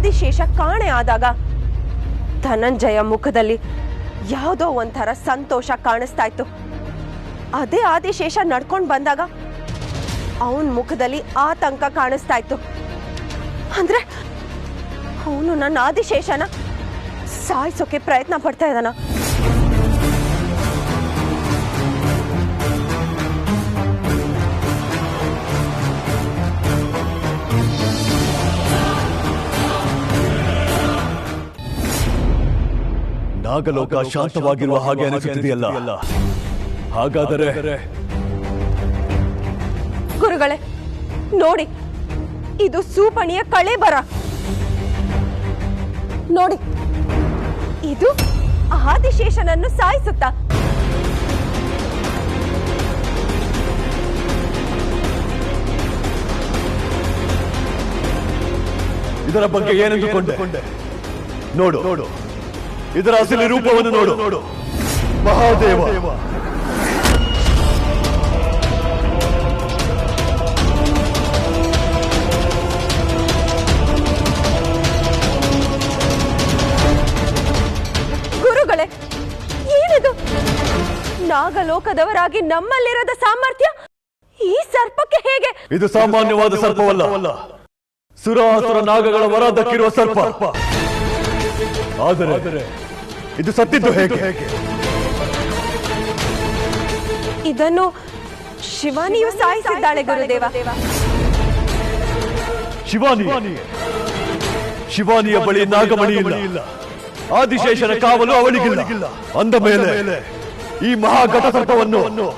ಆದಿಶೇಷ ಕಾಣೆ ಆದಾಗ ಧನಂಜಯ ಮುಖದಲ್ಲಿ ಯಾವುದೋ ಒಂಥರ ಸಂತೋಷ ಕಾಣಿಸ್ತಾ ಇತ್ತು. ಅದೇ ಆದಿಶೇಷ ನಡ್ಕೊಂಡು ಬಂದಾಗ ಅವನ ಮುಖದಲ್ಲಿ ಆತಂಕ ಕಾಣಿಸ್ತಾ ಇತ್ತು. ಅಂದ್ರೆ ಅವನು ನನ್ನ ಆದಿಶೇಷನ ಸಾಯಿಸೋಕೆ ಪ್ರಯತ್ನ ಪಡ್ತಾ ಇದ್ದಾನ. ನಾಗಲೋಕ ಶಾಂತವಾಗಿರುವ ಹಾಗೆ ಅನಿಸುತ್ತಿದೆಯಲ್ಲ, ಹಾಗಾದರೆ ಗುರುಗಳೇ ನೋಡಿ, ಇದು ಸೂಪಣಿಯ ಕಳೆ ಬರ ನೋಡಿ. ಇದು ಆದಿಶೇಷನನ್ನು ಸಾಯಿಸುತ್ತಾ? ಇದರ ಬಗ್ಗೆ ಏನೆಂದುಕೊಂಡೆ? ನೋಡು ನೋಡು, ಇದರ ಅಸಲಿ ರೂಪವನ್ನು ನೋಡು ನೋಡು. ಮಹಾದೇವ, ಗುರುಗಳೇ ಏನಿದು? ನಾಗಲೋಕದವರಾಗಿ ನಮ್ಮಲ್ಲಿರದ ಸಾಮರ್ಥ್ಯ ಈ ಸರ್ಪಕ್ಕೆ ಹೇಗೆ? ಇದು ಸಾಮಾನ್ಯವಾದ ಸರ್ಪವಲ್ಲ, ಸುರಾಸುರ ನಾಗಗಳ ವರ ದಕ್ಕಿರುವ ಸರ್ಪ. ಆದರೆ ಇದು ಸತ್ತಿದ್ದು ಹೇಗೆ? ಇದನ್ನು ಶಿವಾನಿಯು ಸಾಯಿಸಿದ್ದಾಳೆ ಗುರುದೇವ. ಶಿವಾನಿಯ ಬಳಿ ನಾಗಮಣಿ ಇಲ್ಲ, ಆದಿಶೇಷನ ಕಾವಲು ಅವಳಿಗಿಲ್ಲ. ಅಂದ ಮೇಲೆ ಈ ಮಹಾಘಟ ಸರ್ಪವನ್ನು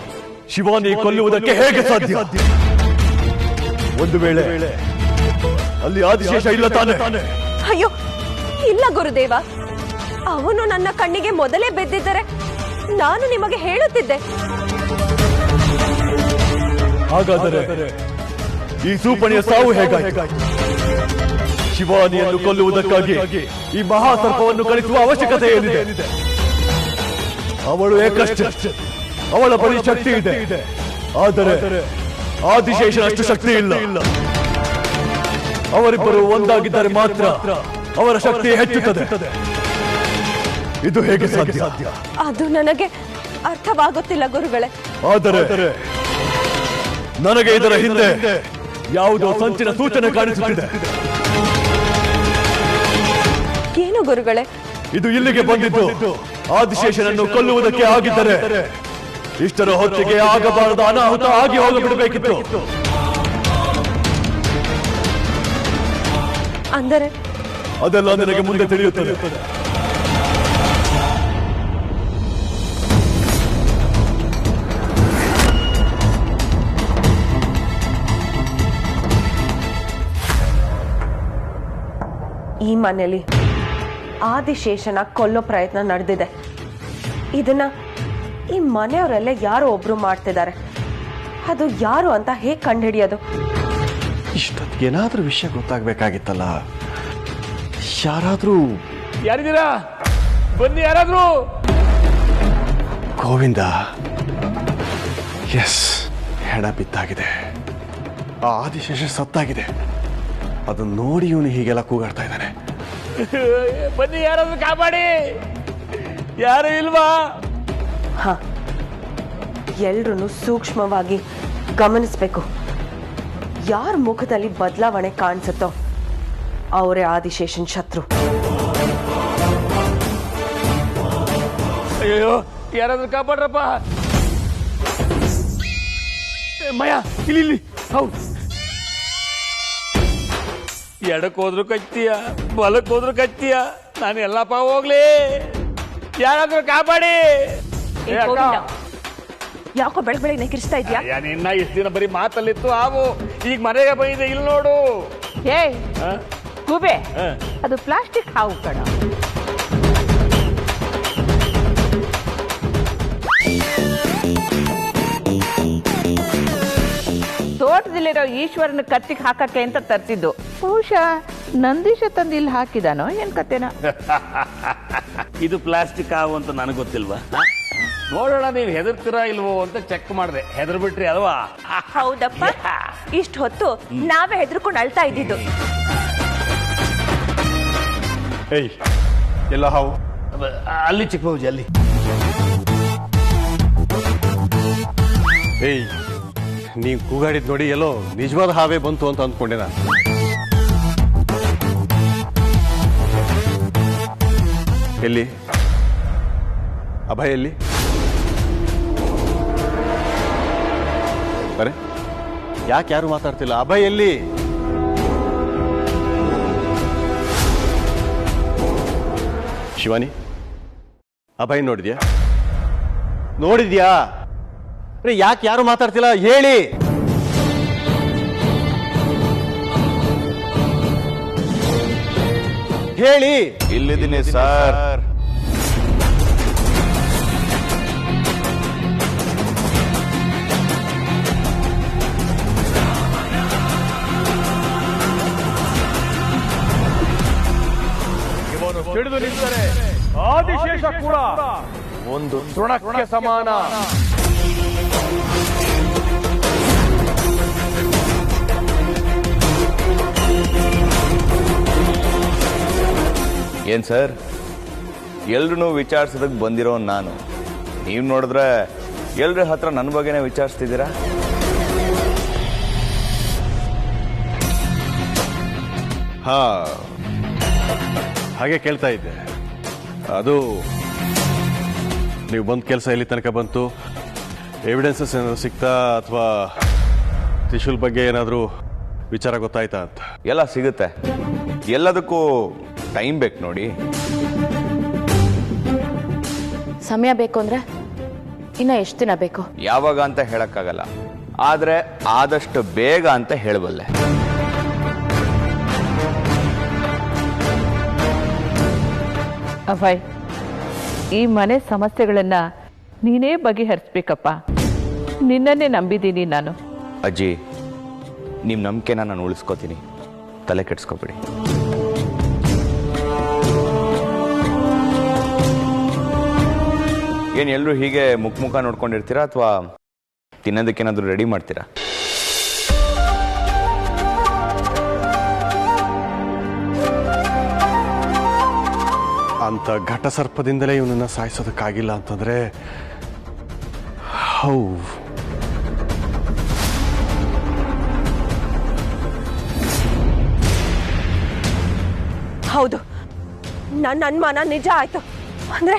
ಶಿವಾನಿ ಕೊಲ್ಲುವುದಕ್ಕೆ ಹೇಗೆ ಸಾಧ್ಯ? ಒಂದು ವೇಳೆ ಅಲ್ಲಿ ಆದಿಶೇಷ ಇಲ್ಲ ತಾನೆ? ಅಯ್ಯೋ ಇಲ್ಲ ಗುರುದೇವ, ಅವನು ನನ್ನ ಕಣ್ಣಿಗೆ ಮೊದಲೇ ಬೆದ್ದಿದ್ದರೆ ನಾನು ನಿಮಗೆ ಹೇಳುತ್ತಿದ್ದೆ. ಹಾಗಾದರೆ ಈ ಸೂಪಣಿಯ ಸಾವು ಹೇಗಾಯಿತು? ಶಿವಾನಿಯನ್ನು ಕೊಲ್ಲುವುದಕ್ಕಾಗಿ ಈ ಮಹಾಸರ್ಪವನ್ನು ಕಳಿಸುವ ಅವಶ್ಯಕತೆ ಏನಿದೆ? ಅವಳು ಏಕಷ್ಟೇ, ಅವಳ ಬಳಿ ಶಕ್ತಿ ಇದೆ, ಆದರೆ ಆದಿಶೇಷನಷ್ಟು ಶಕ್ತಿ ಇಲ್ಲ. ಅವರಿಬ್ಬರು ಒಂದಾಗಿದ್ದರೆ ಮಾತ್ರ ಅವರ ಶಕ್ತಿ ಹೆಚ್ಚುತ್ತದೆ. ಇದು ಹೇಗೆ ಸಾಧ್ಯ? ಅದು ನನಗೆ ಅರ್ಥವಾಗುತ್ತಿಲ್ಲ ಗುರುಗಳೇ. ಆದರೆ ನನಗೆ ಇದರ ಹಿಂದೆ ಯಾವುದೋ ಸಂಚಿನ ಸೂಚನೆ ಕಾಣಿಸುತ್ತಿದೆ. ಏನು ಗುರುಗಳೇ? ಇದು ಇಲ್ಲಿಗೆ ಬಂದಿದ್ದು ಆದಿಶೇಷನನ್ನು ಕೊಲ್ಲುವುದಕ್ಕೆ ಆಗಿದ್ದರೆ ಇಷ್ಟರ ಹೊತ್ತಿಗೆ ಆಗಬಾರದ ಅನಾಹುತ ಆಗಿ ಹೋಗಬಿಡಬೇಕಿತ್ತು. ಅಂದರೆ ಅದೆಲ್ಲ ನನಗೆ ಮುಂದೆ ತಿಳಿಯುತ್ತದೆ. ಈ ಮನೆಯಲ್ಲಿ ಆದಿಶೇಷನ ಕೊಲ್ಲೋ ಪ್ರಯತ್ನ ನಡೆದಿದೆ. ಇದನ್ನ ಈ ಮನೆಯವರೆಲ್ಲ ಯಾರೋ ಒಬ್ರು ಮಾಡ್ತಿದ್ದಾರೆ. ಅದು ಯಾರು ಅಂತ ಹೇಗೆ ಕಂಡುಹಿಡಿಯೋದು? ಇಷ್ಟೊತ್ತಿಗೆ ಏನಾದ್ರೂ ವಿಷಯ ಗೊತ್ತಾಗ್ಬೇಕಾಗಿತ್ತಲ್ಲ. ಯಾರಿದ್ದೀರಾ? ಬನ್ನಿ ಯಾರಾದ್ರೂ. ಗೋವಿಂದ, ಎಸ್, ಹೆಣ ಬಿದ್ದಾಗಿದೆ. ಆ ಆದಿಶೇಷ ಸತ್ತಾಗಿದೆ. ಅದನ್ನ ನೋಡಿ ಇವನು ಹೀಗೆಲ್ಲ ಕೂಗಾಡ್ತಾ ಇದ್ದಾನೆ. ಬನ್ನಿ ಯಾರಾದ್ರೂ ಕಾಪಾಡಿ. ಯಾರು ಇಲ್ವಾ? ಹ, ಎಲ್ರೂ ಸೂಕ್ಷ್ಮವಾಗಿ ಗಮನಿಸ್ಬೇಕು. ಯಾರ ಮುಖದಲ್ಲಿ ಬದಲಾವಣೆ ಕಾಣಿಸುತ್ತೋ ಅವರೇ ಆದಿಶೇಷನ್ ಶತ್ರು. ಅಯ್ಯೋ, ಯಾರಾದ್ರೂ ಕಾಪಾಡ್ರಪ್ಪ. ಮಯ, ಇಲ್ಲಿ ಹೌದು. ಎಡಕ್ಕೆ ಹೋದ್ರು ಕಚ್ತೀಯ, ಬಲಕ್ಕೆ ಹೋದ್ರು ಕಚ್ತೀಯ. ನಾನು ಎಲ್ಲಪ್ಪ ಹೋಗ್ಲಿ. ಯಾರಾದ್ರೂ ಕಾಪಾಡಿ. ಯಾಕೋ ಬೆಳಗ್ಗೆ ಕಿರಿಸ್ತಾ ಇದ್ಯಾ? ನಿನ್ನ ಇಷ್ಟು ದಿನ ಬರೀ ಮಾತಲ್ಲಿತ್ತು ಹಾವು, ಈಗ ಮನೆಗೆ ಬಂದಿದೆ. ಇಲ್ಲಿ ನೋಡು. ಏಯ್ ಗೂಬೆ, ಅದು ಪ್ಲಾಸ್ಟಿಕ್ ಹಾವು ಕಣ. ತೋಟದಲ್ಲಿರೋ ಈಶ್ವರನ ಕತ್ತಿಗೆ ಹಾಕಕ್ಕೆ ಅಂತ ತರ್ತಿದ್ದು. ಬಹುಶಃ ನಂದೀಶ ತಂದು ಇಲ್ಲಿ ಹಾಕಿದಾನೋ ಏನ್ ಕತೆನ? ಇದು ಪ್ಲಾಸ್ಟಿಕ್ ಹಾವು ಅಂತ ನನಗೆ ಗೊತ್ತಿಲ್ವಾ? ನೋಡೋಣ ನೀವು ಹೆದರ್ತೀರಾ ಇಲ್ವೋ ಅಂತ ಚೆಕ್ ಮಾಡಿದೆ. ಹೆದರ್ ಬಿಟ್ರಿ ಅಲ್ವಾ? ಹೌದಪ್ಪ, ಇಷ್ಟು ಹೊತ್ತು ನಾವೇ ಹೆದರ್ಕೊಂಡು ಅಳ್ತಾ ಇದ್ದಿದ್ದು. ಏಯ್ ಎಲ್ಲ ಹಾವು ಅಲ್ಲಿ ಚಿಕ್ಕಬಾಬುಜಿ ಅಲ್ಲಿ. ಏಯ್ ನೀನ್ ಕೂಗಾಡಿದ್ ನೋಡಿ ಎಲ್ಲೋ ನಿಜವಾದ ಹಾವೇ ಬಂತು ಅಂತ ಅಂದ್ಕೊಂಡೆ ನಾನು. ಎಲ್ಲಿ ಅಭಯ್ ಎಲ್ಲಿ? ಬರೇ ಯಾಕೆ ಯಾರು ಮಾತಾಡ್ತಿಲ್ಲ? ಅಭಯ್ ಎಲ್ಲಿ? ಶಿವಾನಿ, ಅಭಯ್ ನೋಡಿದ್ಯಾ? ನೋಡಿದ್ಯಾ? ಯಾಕೆ ಯಾರು ಮಾತಾಡ್ತಿಲ್ಲ ಹೇಳಿ? ಹೇಳಿ. ಇಲ್ಲಿದ್ದೀನಿ ಸರ್. ಹಿಡಿದು ನಿಂತರೆ ಆದಿಶೇಷ ಕೂಡ ಒಂದು ತೃಣಕ್ಕೆ ಸಮಾನ. ಏನ್ ಸರ್, ಎಲ್ರೂ ವಿಚಾರಿಸೋದಕ್ಕೆ ಬಂದಿರೋ ನಾನು, ನೀವು ನೋಡಿದ್ರೆ ಎಲ್ರ ಹತ್ರ ನನ್ನ ಬಗ್ಗೆನೇ ವಿಚಾರಿಸ್ತಿದ್ದೀರಾ? ಹಾ, ಹಾಗೆ ಕೇಳ್ತಾ ಇದ್ದೆ. ಅದು ನೀವು ಬಂದ ಕೆಲಸ ಎಲ್ಲಿ ತನಕ ಬಂತು? ಎವಿಡೆನ್ಸಸ್ ಏನಾದ್ರು ಸಿಗ್ತಾ ಅಥವಾ ತ್ರಿಶೂಲ್ ಬಗ್ಗೆ ಏನಾದರೂ ವಿಚಾರ ಗೊತ್ತಾಯ್ತಾ ಅಂತ? ಎಲ್ಲ ಸಿಗುತ್ತೆ, ಎಲ್ಲದಕ್ಕೂ ಟೈಮ್ ಬೇಕು ನೋಡಿ. ಸಮಯ ಬೇಕು ಅಂದ್ರೆ ಇನ್ನ ಎಷ್ಟು ದಿನ ಬೇಕು? ಯಾವಾಗ ಅಂತ ಹೇಳಕ್ಕಾಗಲ್ಲ, ಆದ್ರೆ ಆದಷ್ಟು ಬೇಗ ಅಂತ ಹೇಳಬಲ್ಲೆ. ಅಭಯ್, ಈ ಮನೆ ಸಮಸ್ಯೆಗಳನ್ನ ನೀನೇ ಬಗೆಹರಿಸ್ಬೇಕಪ್ಪ. ನಿನ್ನನ್ನೇ ನಂಬಿದ್ದೀನಿ ನಾನು. ಅಜ್ಜಿ, ನಿಮ್ಮ ನಂಬಿಕೆನ ನಾನು ಉಳಿಸ್ಕೋತೀನಿ, ತಲೆ ಕೆಡ್ಸ್ಕೊಬೇಡಿ. ಏನು ಎಲ್ಲರೂ ಹೀಗೆ ಮುಖ ನೋಡ್ಕೊಂಡಿರ್ತೀರಾ ಅಥವಾ ತಿನ್ನೋದಕ್ಕೇನಾದರೂ ರೆಡಿ ಮಾಡ್ತೀರಾ? ಅಂತ ಘಟಸರ್ಪದಿಂದಲೇ ಇವನನ್ನ ಸಾಯಿಸೋದಕ್ಕಾಗಿಲ್ಲ ಅಂತಂದ್ರೆ ಹೌದು, ನನ್ನ ಅನುಮಾನ ನಿಜ ಆಯ್ತು. ಅಂದ್ರೆ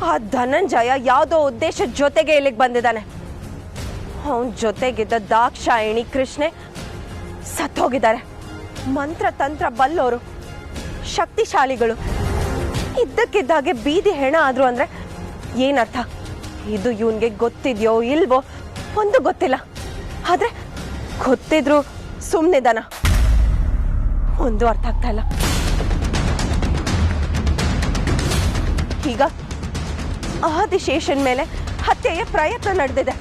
ಆ ಧನಂಜಯ ಯಾವುದೋ ಉದ್ದೇಶದ ಜೊತೆಗೆ ಇಲ್ಲಿಗೆ ಬಂದಿದ್ದಾನೆ. ಅವನ ಜೊತೆಗಿದ್ದ ದಾಕ್ಷಾಯಿಣಿ ಕೃಷ್ಣೆ ಸತ್ತೋಗಿದ್ದಾರೆ. ಮಂತ್ರ ತಂತ್ರ ಬಲ್ಲೋರು, ಶಕ್ತಿಶಾಲಿಗಳು ಇದ್ದಕ್ಕಿದ್ದಾಗೆ ಬೀದಿ ಹೆಣ ಆದ್ರು ಅಂದ್ರೆ ಏನರ್ಥ? ಇದು ಇವನ್ಗೆ ಗೊತ್ತಿದ್ಯೋ ಇಲ್ವೋ ಒಂದು ಗೊತ್ತಿಲ್ಲ. ಆದ್ರೆ ಗೊತ್ತಿದ್ರು ಸುಮ್ಮನಿದಾನ? ಒಂದು ಅರ್ಥ ಆಗ್ತಾ ಇಲ್ಲ. ಈಗ ಆದಿಶೇಷನ್ ಮೇಲೆ ಹತ್ಯೆಯ ಪ್ರಯತ್ನ ನಡೆದಿದೆ.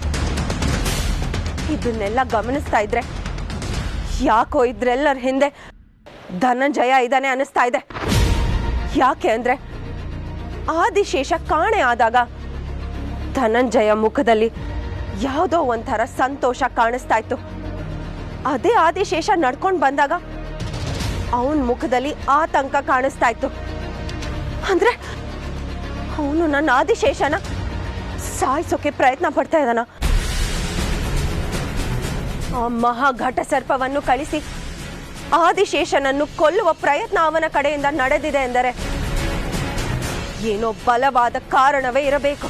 ಇದನ್ನೆಲ್ಲ ಗಮನಿಸ್ತಾ ಇದ್ರೆ ಯಾಕೋ ಇದ್ರೆಲ್ಲರ ಹಿಂದೆ ಧನಂಜಯ ಇದ್ದಾನೆ ಅನಿಸ್ತಾ ಇದೆ. ಯಾಕೆ ಅಂದ್ರೆ ಆದಿಶೇಷ ಕಾಣೆ ಆದಾಗ ಧನಂಜಯ ಮುಖದಲ್ಲಿ ಯಾವುದೋ ಒಂಥರ ಸಂತೋಷ ಕಾಣಿಸ್ತಾ ಇತ್ತು. ಅದೇ ಆದಿಶೇಷ ನಡ್ಕೊಂಡು ಬಂದಾಗ ಅವನ ಮುಖದಲ್ಲಿ ಆತಂಕ ಕಾಣಿಸ್ತಾ ಇತ್ತು. ಅಂದ್ರೆ ಅವನು ನನ್ನ ಆದಿಶೇಷನ ಸಾಯಿಸೋಕೆ ಪ್ರಯತ್ನ ಪಡ್ತಾ ಇದ್ದಾನ. ಆ ಮಹಾಘಟ ಸರ್ಪವನ್ನು ಕಳಿಸಿ ಆದಿಶೇಷನನ್ನು ಕೊಲ್ಲುವ ಪ್ರಯತ್ನ ಅವನ ಕಡೆಯಿಂದ ನಡೆದಿದೆ ಎಂದರೆ ಏನೋ ಬಲವಾದ ಕಾರಣವೇ ಇರಬೇಕು.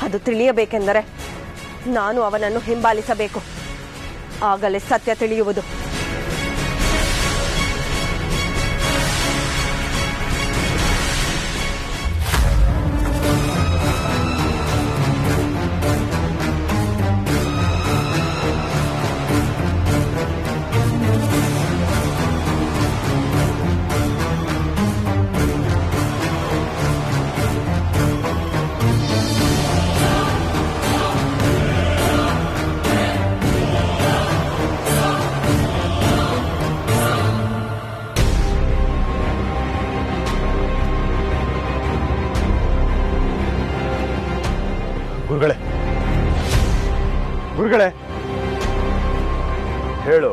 ಅದು ತಿಳಿಯಬೇಕೆಂದರೆ ನಾನು ಅವನನ್ನು ಹಿಂಬಾಲಿಸಬೇಕು. ಆಗಲೇ ಸತ್ಯ ತಿಳಿಯುವುದು. ಗುರುಗಳೇ, ಹೇಳು.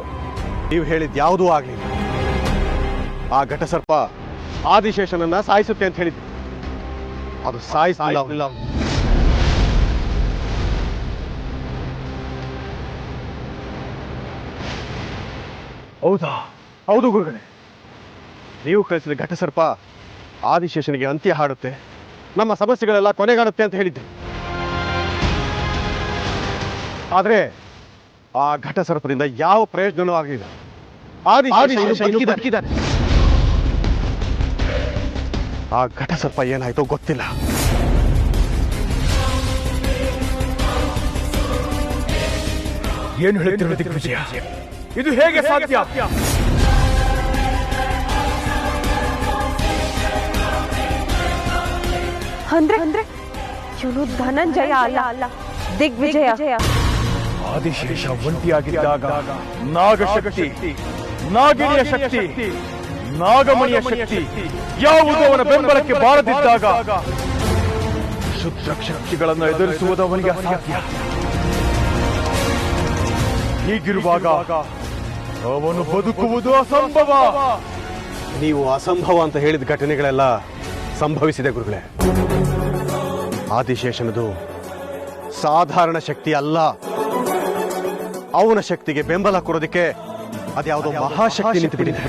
ನೀವು ಹೇಳಿದ ಯಾವುದೂ ಆಗಲಿಲ್ಲ. ಆ ಘಟಸರ್ಪ ಆದಿಶೇಷನನ್ನ ಸಾಯಿಸುತ್ತೆ ಅಂತ ಹೇಳಿದ್ದೆ. ಅದು ಸಾಯಿಸಲಿಲ್ಲ. ಹೌದಾ? ಹೌದು ಗುರುಗಳೇ, ನೀವು ಕಳಿಸಿದ ಘಟಸರ್ಪ ಆದಿಶೇಷನಿಗೆ ಅಂತ್ಯ ಹಾಡುತ್ತೆ, ನಮ್ಮ ಸಮಸ್ಯೆಗಳೆಲ್ಲ ಕೊನೆಗಾಣುತ್ತೆ ಅಂತ ಹೇಳಿದ್ದೆ. ಆದರೆ ಆ ಘಟಸರ್ಪದಿಂದ ಯಾವ ಪ್ರಯೋಜನವೂ ಆಗಲಿಲ್ಲ. ಆದಿಶೇಷ ಬದುಕಿದ್ದಾನೆ. ಆ ಘಟಸರ್ಪ ಏನಾಯ್ತೋ ಗೊತ್ತಿಲ್ಲ. ಏನು ಹೇಳ್ತಿರೋ ದಿಗ್ವಿಜಯ? ಇದು ಹೇಗೆ ಸಾಧ್ಯ? ಅಂದ್ರೆ ಇವನು ಧನಂಜಯ ಅಲ್ಲ, ದಿಗ್ವಿಜಯ. ಆದಿಶೇಷ ಒಂಟಿಯಾಗಿದ್ದಾಗ ನಾಗಶಕ್ತಿ, ನಾಗಿಣಿಯ ಶಕ್ತಿ, ನಾಗಮಣಿಯ ಶಕ್ತಿ ಯಾವುದೋ ಅವನ ಬೆಂಬಲಕ್ಕೆ ಬಾರದಿದ್ದಾಗ ಶುದ್ಧ ಶಕ್ತಿಗಳನ್ನು ಎದುರಿಸುವುದು ಅವನಿಗೆ ಅಸಾಧ್ಯ. ಹೀಗಿರುವಾಗ ಅವನು ಬದುಕುವುದು ಅಸಂಭವ. ನೀವು ಅಸಂಭವ ಅಂತ ಹೇಳಿದ ಘಟನೆಗಳೆಲ್ಲ ಸಂಭವಿಸಿದೆ ಗುರುಗಳೇ. ಆದಿಶೇಷನದು ಸಾಧಾರಣ ಶಕ್ತಿ ಅಲ್ಲ. ಅವನ ಶಕ್ತಿಗೆ ಬೆಂಬಲ ಕೊಡೋದಕ್ಕೆ ಅದ್ಯಾವುದೋ ಮಹಾಶಕ್ತಿ ನಿಂತುಬಿಟ್ಟಿದೆ.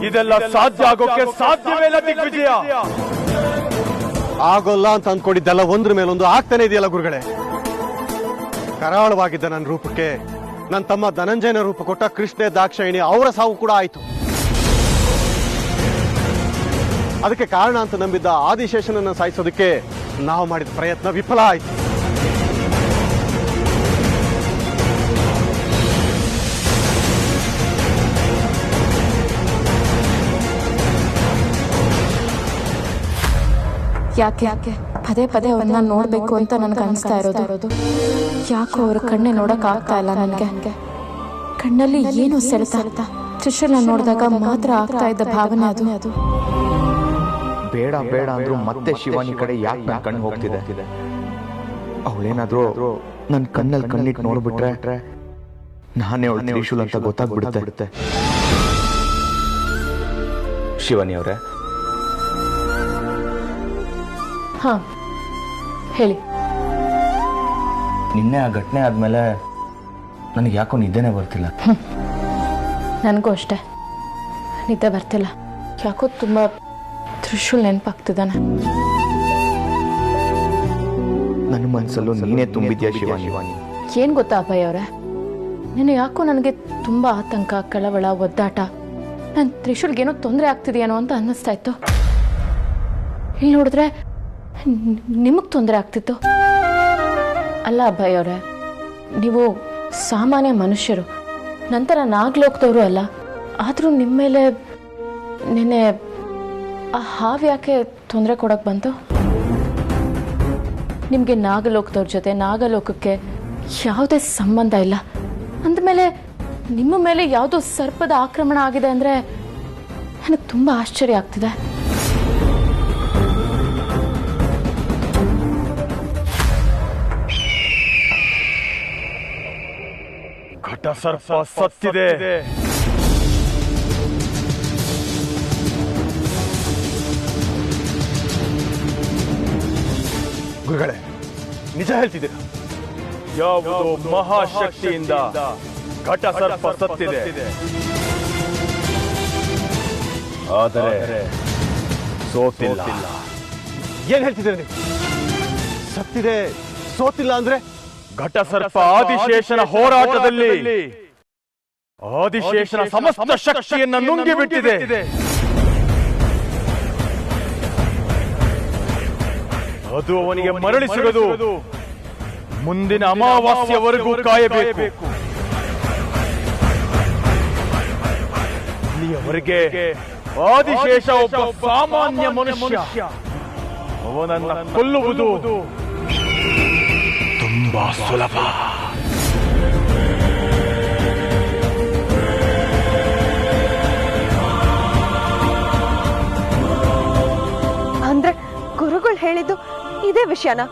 ಇದೆಲ್ಲ ಸಾಧ್ಯ ಆಗೋಕೆ ಸಾಧ್ಯವೇ ಇಲ್ಲ ದಿಗ್ವಿಜಯ. ಆಗೋಲ್ಲ ಅಂತ ಅಂದ್ಕೊಂಡಿದ್ದೆಲ್ಲ ಒಂದ್ರ ಮೇಲೊಂದು ಆಗ್ತಾನೆ ಇದೆಯಲ್ಲ ಗುರುಗಳೇ. ಕರಾಳವಾಗಿದ್ದ ನನ್ನ ರೂಪಕ್ಕೆ ನನ್ನ ತಮ್ಮ ಧನಂಜಯನ ರೂಪ ಕೊಟ್ಟ ಕೃಷ್ಣ ದಾಕ್ಷಾಯಿಣಿ ಅವರ ಸಾವು ಕೂಡ ಆಯಿತು. ಅದಕ್ಕೆ ಕಾರಣ ಅಂತ ನಂಬಿದ್ದ ಆದಿಶೇಷನನ್ನು ಸಾಯಿಸೋದಕ್ಕೆ ನಾವು ಮಾಡಿದ ಪ್ರಯತ್ನ ವಿಫಲ ಆಯಿತು. ಯಾಕೆ ಪದೇ ಪದೇ ಅವ್ರನ್ನ ನೋಡ್ಬೇಕು ಅಂತ ನನ್ಗೆ ಅನಿಸ್ತಾ ಇರೋದು. ಯಾಕೋ ಅವ್ರ ಕಣ್ಣೆ ನೋಡಕ್ ಆಗ್ತಾ ಇಲ್ಲ ನನಗೆ. ಕಣ್ಣಲ್ಲಿ ಏನೋ ಸೆಳೆತ. ತ್ರಿಶೂಲ ನೋಡಿದಾಗ ಮಾತ್ರ ಆಗ್ತಾ ಇದ್ದ ಭಾವನೆ ಅದು. ಬೇಡ ಬೇಡ ಅಂದ್ರೂ ಮತ್ತೆ ಶಿವಾನಿ ಕಡೆ ಯಾಕೆ ನನ್ನ ಕಣ್ಣು ಹೋಗ್ತಿದೆ? ಅವಳೇನಾದ್ರೂ ನನ್ನ ಕಣ್ಣಲ್ಲಿ ಕಣ್ಣಿಟ್ಟು ನೋಡ್ಬಿಟ್ರೆ ನಾನೇ ಅವಳು ತ್ರಿಶೂಲ್ ಅಂತ ಗೊತ್ತಾಗ್ಬಿಡುತ್ತೆ. ಶಿವಾನಿ ಅವರೇ, ಹಾ ಹೇಳಿ. ನಿನ್ನೆ ಆ ಘಟನೆ ಆದ್ಮೇಲೆ ನನಗೆ ಯಾಕೋ ನಿದ್ದೆನೇ ಬರ್ತಿಲ್ಲ. ನನಗೂ ಅಷ್ಟೇ, ನಿದ್ದೆ ಬರ್ತಿಲ್ಲ. ಯಾಕೋ ತುಂಬ ತ್ರಿಶೂಲ್ ನೆನಪಾಗ್ತಿದ್ದಾನೆ. ನನ್ನ ಮನಸ್ಸಲ್ಲೂ ನೀನೇ ತುಂಬಿದ್ಯಾ ಶಿವಾನಿ. ಏನು ಗೊತ್ತಾ ಅಭಯ್ ಅವರೇ, ನೀನು ಯಾಕೋ ನನಗೆ ತುಂಬ ಆತಂಕ, ಕಳವಳ, ಒದ್ದಾಟ. ನನ್ನ ತ್ರಿಶೂಲ್ಗೇನೋ ತೊಂದರೆ ಆಗ್ತಿದೆಯೇನೋ ಅಂತ ಅನ್ನಿಸ್ತಾ ಇತ್ತು. ಇಲ್ಲಿ ನೋಡಿದ್ರೆ ನಿಮಗೆ ತೊಂದರೆ ಆಗ್ತಿತ್ತು. ಅಲ್ಲ ಅಭಯ್ ಅವರೇ, ನೀವು ಸಾಮಾನ್ಯ ಮನುಷ್ಯರು, ನಂತರ ನಾಗ್ಲೋಕದವರು ಅಲ್ಲ. ಆದರೂ ನಿಮ್ಮ ಮೇಲೆ ನೆನ್ನೆ ಆ ಹಾವು ಯಾಕೆ ತೊಂದರೆ ಕೊಡೋಕೆ ಬಂತು? ನಿಮಗೆ ನಾಗಲೋಕದವ್ರ ಜೊತೆ ನಾಗಲೋಕಕ್ಕೆ ಯಾವುದೇ ಸಂಬಂಧ ಇಲ್ಲ. ಅಂದಮೇಲೆ ನಿಮ್ಮ ಮೇಲೆ ಯಾವುದೋ ಸರ್ಪದ ಆಕ್ರಮಣ ಆಗಿದೆ ಅಂದರೆ ನನಗೆ ತುಂಬ ಆಶ್ಚರ್ಯ ಆಗ್ತಿದೆ. ಘಟಸರ್ಪ ಸತ್ತಿದೆ. ಗುರುಗಳೇ, ನಿಜ ಹೇಳ್ತಿದ್ದೀರಾ? ಯಾವುದೋ ಮಹಾಶಕ್ತಿಯಿಂದ ಘಟಸರ್ಪ ಸತ್ತಿದೆ. ಆದರೆ ಸೋತಿಲ್ಲ. ಏನ್ ಹೇಳ್ತಿದ್ದೀರಾ ನೀವು? ಸತ್ತಿದೆ, ಸೋತಿಲ್ಲ ಅಂದ್ರೆ? ಘಟಸರ್ಪ ಆದಿಶೇಷನ ಹೋರಾಟದಲ್ಲಿ ಆದಿಶೇಷನ ಸಮಸ್ತ ಶಕ್ತಿಯನ್ನು ನುಂಗಿಬಿಟ್ಟಿದೆ. ಅದು ಅವನಿಗೆ ಮರಳಿ ಸಿಗದು ಮುಂದಿನ ಅಮಾವಾಸ್ಯವರೆಗೂ ಕಾಯಬೇಕು. ಇಲ್ಲಿಯವರೆಗೆ ಆದಿಶೇಷ ಒಬ್ಬ ಸಾಮಾನ್ಯ ಮನುಷ್ಯ. ಅವನನ್ನು ಕೊಲ್ಲುವುದು ತುಂಬಾ ಸುಲಭ. ಅಂದ್ರೆ ಗುರುಗಳು ಹೇಳಿದ್ದು ಇದೇ ವಿಷಯನಾ?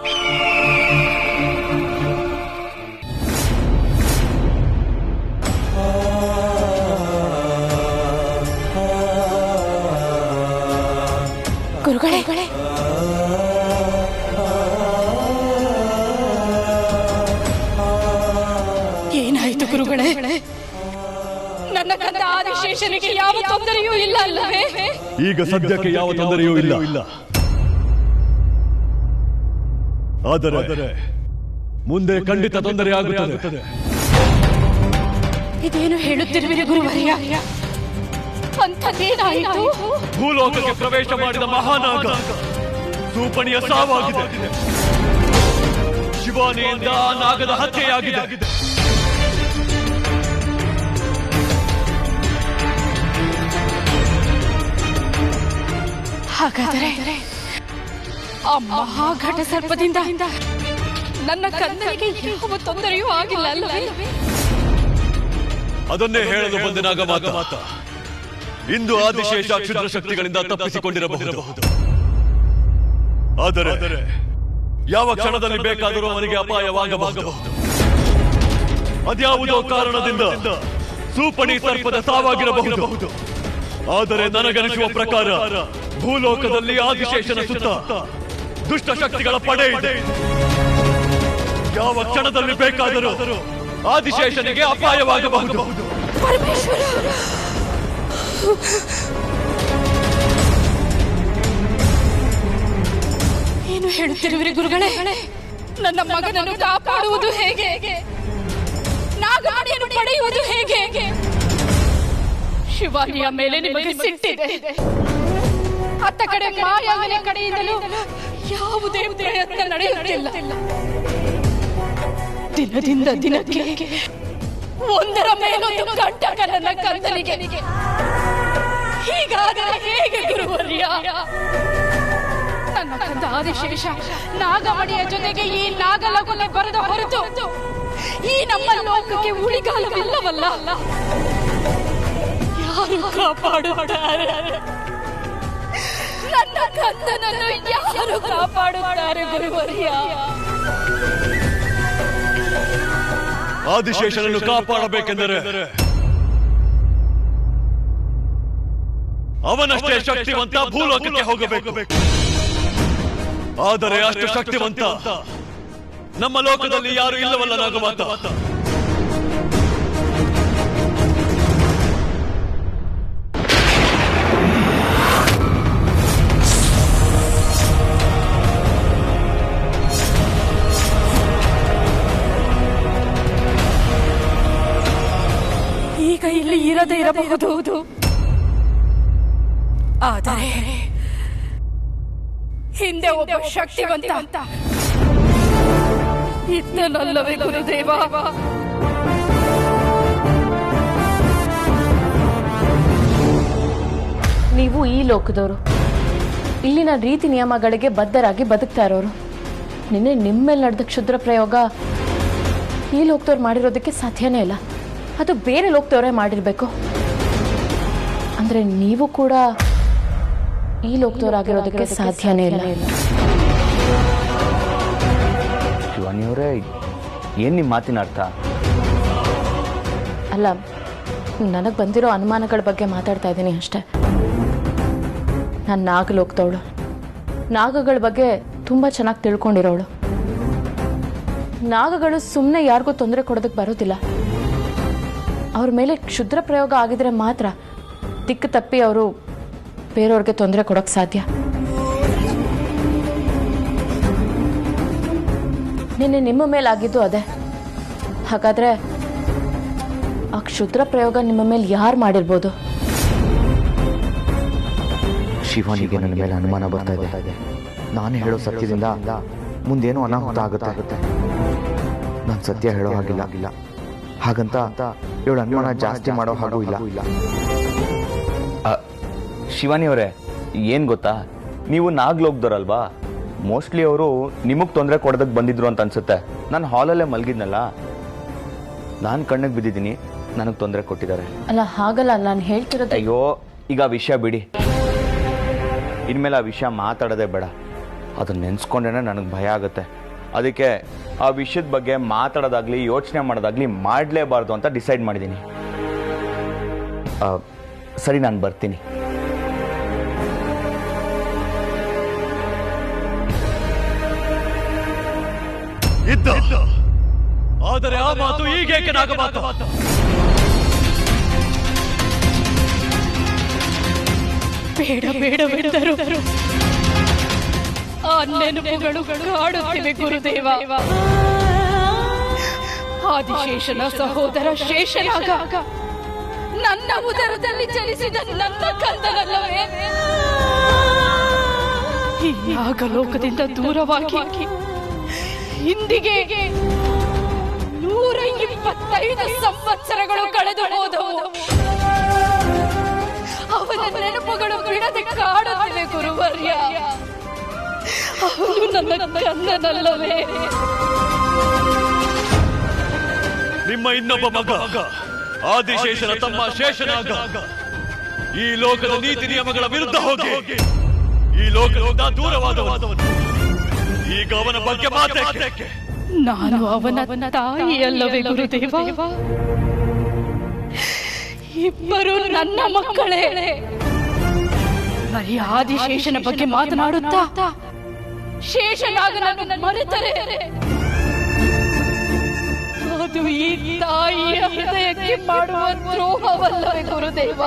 ಗುರುಗಳೇ. ನನ್ನ ಕಂದ ಆದಿಶೇಷನಿಗೆ ಯಾವ ತೊಂದರೆಯೂ ಇಲ್ಲ ಅಲ್ಲವೇ? ಈಗ ಸದ್ಯಕ್ಕೆ ಯಾವ ತೊಂದರೆಯೂ ಇಲ್ಲ. ಆದರೆ ಮುಂದೆ ಖಂಡಿತ ತೊಂದರೆ ಆಗುತ್ತದೆ. ಇದೇನು ಹೇಳುತ್ತಿರುವಿರಿ ಗುರುವರ್ಯ? ಅಂಥದ್ದೇನಾಯಿತು? ಭೂಲೋಕಕ್ಕೆ ಪ್ರವೇಶ ಮಾಡಿದ ಮಹಾನಾಗ ಸೂಪಣಿಯ ಸಾವಾಗಿದೆ. ಶಿವಾನಿಯಿಂದ ಆ ನಾಗದ ಹತ್ಯೆಯಾಗಿದೆ. ಹಾಗಾದರೆ ಆ ಮಹಾಘಟ ಸರ್ಪದಿಂದ ನನ್ನ ಕಂದನಿಗೆ ಯಾವ ತೊಂದರೆಯೂ ಆಗಿಲ್ಲ ಅಲ್ಲವೇ? ಅದನ್ನೇ ಹೇಳಲು ಬಂದನಾಗ ಮಾತ ಇಂದು ಆದಿಶೇಷ ಕ್ಷುದ್ರ ಶಕ್ತಿಗಳಿಂದ ತಪ್ಪಿಸಿಕೊಂಡಿರಬಹುದು. ಆದರೆ ಯಾವ ಕ್ಷಣದಲ್ಲಿ ಬೇಕಾದರೂ ಅವನಿಗೆ ಅಪಾಯವಾಗಬಹುದು. ಅದ್ಯಾವುದೋ ಕಾರಣದಿಂದ ಸೂಪಣಿ ಸರ್ಪದ ಸಾವಾಗಿರಬಹುದು. ಆದರೆ ನನಗನಿಸುವ ಪ್ರಕಾರ ಭೂಲೋಕದಲ್ಲಿ ಆದಿಶೇಷನ ಸುತ್ತ ದುಷ್ಟ ಶಕ್ತಿಗಳ ಪಡೆ ಇದೆ. ಯಾವ ಕ್ಷಣದಲ್ಲಿ ಬೇಕಾದರೂ ಆದಿಶೇಷನಿಗೆ ಅಪಾಯವಾಗಬಹುದು. ಏನು ಹೇಳುತ್ತಿರುವಿರಿ ಗುರುಗಳೇ? ನನ್ನ ಮಗನನ್ನು ಕಾಪಾಡುವುದು ಹೇಗೆ? ನಾಗಮಣಿಯನ್ನು ಪಡೆಯುವುದು ಹೇಗೆ? ಶಿವಾನಿಯ ಮೇಲೆ ನಿಮಗೆ ಸಿಟ್ಟಿದೆ. ಅತ್ತ ಕಡೆ ಮಾಯಾವನ ಕಡೆಯಿಂದಲೂ ಯಾವುದೇ ಪ್ರಯತ್ನ ನಡೆಯುತ್ತಿಲ್ಲ. ದಿನದಿಂದ ದಿನಕ್ಕೆ ಒಂದರ ಮೇಲೊಂದು ಕಂಟಕ ನನ್ನ ಕಂದನಿಗೆ. ಹೀಗಾದರೆ ಹೇಗೆ ಗುರುವರ್ಯ? ನನ್ನ ಕಂದ ಆದಿಶೇಷ ನಾಗಮಣಿಯ ಜೊತೆಗೆ ಈ ನಾಗಲಗುನೆ ಬರದ ಹೊರತು ಈ ನಮ್ಮ ಲೋಕಕ್ಕೆ ಉಳಿಗಾಲವಿಲ್ಲವಲ್ಲ. ಯಾರು ಕಾಪಾಡುತ್ತಾರೆ? ನನ್ನ ಕಂದನನ್ನು ಯಾರು ಕಾಪಾಡುತ್ತಾರೆ ಗುರುವರ್ಯ? ಆದಿಶೇಷನನ್ನು ಕಾಪಾಡಬೇಕೆಂದರೆ ಅವನಷ್ಟೇ ಶಕ್ತಿವಂತ ಭೂಲೋಕಕ್ಕೆ ಹೋಗಬೇಕು. ಆದರೆ ಅಷ್ಟು ಶಕ್ತಿವಂತ ನಮ್ಮ ಲೋಕದಲ್ಲಿ ಯಾರು ಇಲ್ಲವಲ್ಲ ನಾಗಮಾತ. ಈಗ ಇಲ್ಲಿ ಇರದೇ ಇರಬಹುದು. ಆದರೆ ಹಿಂದೆ ಒಬ್ಬ ಶಕ್ತಿವಂತ ಇದ್ದನಲ್ಲವೇ ಗುರುದೇವ? ನೀವು ಈ ಲೋಕದವರು, ಇಲ್ಲಿನ ರೀತಿ ನಿಯಮಗಳಿಗೆ ಬದ್ಧರಾಗಿ ಬದುಕ್ತಾ ಇರೋರು. ನಿನ್ನೆ ನಿಮ್ಮ ಮೇಲೆ ನಡೆದ ಕ್ಷುದ್ರ ಪ್ರಯೋಗ ಈ ಲೋಕದವ್ರು ಮಾಡಿರೋದಕ್ಕೆ ಸಾಧ್ಯನೇ ಇಲ್ಲ. ಅದು ಬೇರೆ ಲೋಕದವರೇ ಮಾಡಿರ್ಬೇಕು. ಅಂದ್ರೆ ನೀವು ಕೂಡ ಈ ಲೋಕದವರಾಗಿರೋದಕ್ಕೆ ಸಾಧ್ಯನೇ ಇಲ್ಲ. ಶಿವಾನಿಯವರೇ, ಏನ್ ನಿಮ್ಮ ಮಾತಿನ ಅರ್ಥ? ಅಲ್ಲ, ನನಗೆ ಬಂದಿರೋ ಅನುಮಾನಗಳ ಬಗ್ಗೆ ಮಾತಾಡ್ತಾ ಇದ್ದೀನಿ ಅಷ್ಟೆ. ನಾನು ನಾಗಲೋಕದವಳು, ನಾಗಗಳ ಬಗ್ಗೆ ತುಂಬ ಚೆನ್ನಾಗಿ ತಿಳ್ಕೊಂಡಿರೋಳು. ನಾಗಗಳು ಸುಮ್ಮನೆ ಯಾರಿಗೂ ತೊಂದರೆ ಕೊಡೋದಕ್ಕೆ ಬರೋದಿಲ್ಲ. ಅವ್ರ ಮೇಲೆ ಕ್ಷುದ್ರ ಪ್ರಯೋಗ ಆಗಿದ್ರೆ ಮಾತ್ರ ದಿಕ್ಕು ತಪ್ಪಿ ಅವರು ಬೇರೆಯವ್ರಿಗೆ ತೊಂದರೆ ಕೊಡೋಕ್ಕೆ ಸಾಧ್ಯ. ನಿನ್ನೆ ನಿಮ್ಮ ಮೇಲೆ ಆಗಿದ್ದು ಅದೇ. ಹಾಗಾದ್ರೆ ಆ ಕ್ಷುದ್ರ ಪ್ರಯೋಗ ನಿಮ್ಮ ಮೇಲೆ ಯಾರು ಮಾಡಿರ್ಬೋದು? ಶಿವಾನಿಗೆ ನನ್ನ ಮೇಲೆ ಅನುಮಾನ ಬರ್ತಾ ಇದೆ. ನಾನು ಹೇಳೋ ಸತ್ಯದಿಂದ ಮುಂದೇನೋ ಅನಾಹುತ ಆಗುತ್ತೆ. ನಾನು ಸತ್ಯ ಹೇಳೋ ಹಾಗಿಲ್ಲ. ಹಾಗಂತ ಇವಳು ಅನುಮಾನ ಜಾಸ್ತಿ ಮಾಡೋ ಹಾಗೂ ಇಲ್ಲ. ಶಿವಾನಿಯವರೇ, ಏನು ಗೊತ್ತಾ, ನೀವು ನಾಗ್ಲೋಗ್ದವ್ರಲ್ವಾ, ಮೋಸ್ಟ್ಲಿ ಅವರು ನಿಮಗೆ ತೊಂದರೆ ಕೊಡೋದಕ್ಕೆ ಬಂದಿದ್ರು ಅಂತ ಅನ್ಸುತ್ತೆ. ನಾನು ಹಾಲಲ್ಲೇ ಮಲಗಿದ್ನಲ್ಲ, ನಾನು ಕಣ್ಣಿಗೆ ಬಿದ್ದಿದ್ದೀನಿ, ನನಗೆ ತೊಂದರೆ ಕೊಟ್ಟಿದ್ದಾರೆ. ಅಲ್ಲ, ಹಾಗಲ್ಲ ನಾನು ಹೇಳ್ತಿರೋದು. ಅಯ್ಯೋ, ಈಗ ಆ ವಿಷಯ ಬಿಡಿ. ಇನ್ಮೇಲೆ ಆ ವಿಷಯ ಮಾತಾಡೋದೇ ಬೇಡ. ಅದನ್ನ ನೆನೆಸ್ಕೊಂಡ್ರೆ ನನಗೆ ಭಯ ಆಗುತ್ತೆ. ಅದಕ್ಕೆ ಆ ವಿಷಯದ ಬಗ್ಗೆ ಮಾತಾಡೋದಾಗ್ಲಿ ಯೋಚನೆ ಮಾಡೋದಾಗ್ಲಿ ಮಾಡಲೇಬಾರ್ದು ಅಂತ ಡಿಸೈಡ್ ಮಾಡಿದ್ದೀನಿ. ಸರಿ, ನಾನು ಬರ್ತೀನಿ. ಆದರೆ ಆ ಮಾತು ಈಗೇಕೆ ನಾಗಮಾತು? ಬೇಡ ಬೇಡವೆಂದರು ಆ ನೆನಪುಗಳು ಕಾಡುತ್ತಿವೆ ಗುರುದೇವ. ಆದಿಶೇಷನ ಸಹೋದರ ಶೇಷನಾಗ ನನ್ನ ಉದರದಲ್ಲಿ ಜನಿಸಿದ ನನ್ನ ಕಂದನಲ್ಲವೇ ಈ ನಾಗಲೋಕದಿಂದ ದೂರವಾಗಿ ಇಂದಿಗೆ 125 ಸಂವತ್ಸರಗಳು ಕಳೆದು ಹೋದವು. ಅವನ ನೆನಪುಗಳು ಬಿಡದೆ ಕಾಡುತ್ತಿವೆ ಗುರುವರ್ಯ. ಅವನು ನನ್ನ ಕಂದನಲ್ಲವೇ? ನಿಮ್ಮ ಇನ್ನೊಬ್ಬ ಮಗ ಆದಿಶೇಷನ ತಮ್ಮ ಶೇಷನಾಗ ಈ ಲೋಕದ ನೀತಿ ನಿಯಮಗಳ ವಿರುದ್ಧ ಹೋಗಿ ಈ ಲೋಕದಿಂದ ದೂರವಾದವನು. ಈಗ ಅವನ ಬಗ್ಗೆ ಮಾತಾಡಕ್ಕೆ ನಾನು ಅವನ ತಾಯಿಯಲ್ಲವೇ ಗುರುದೇವ? ಇಬ್ಬರು ನನ್ನ ಮಕ್ಕಳೇ. ಬರೀ ಆದಿಶೇಷನ ಬಗ್ಗೆ ಮಾತನಾಡುತ್ತಾ ಶೇಷನಾಗ ನನ್ನ ಮರೆತರೆ ಅದು ಈ ತಾಯಿಯ ಹೃದಯಕ್ಕೆ ಮಾಡುವ ದ್ರೋಹವಲ್ಲವೇ ಗುರುದೇವ?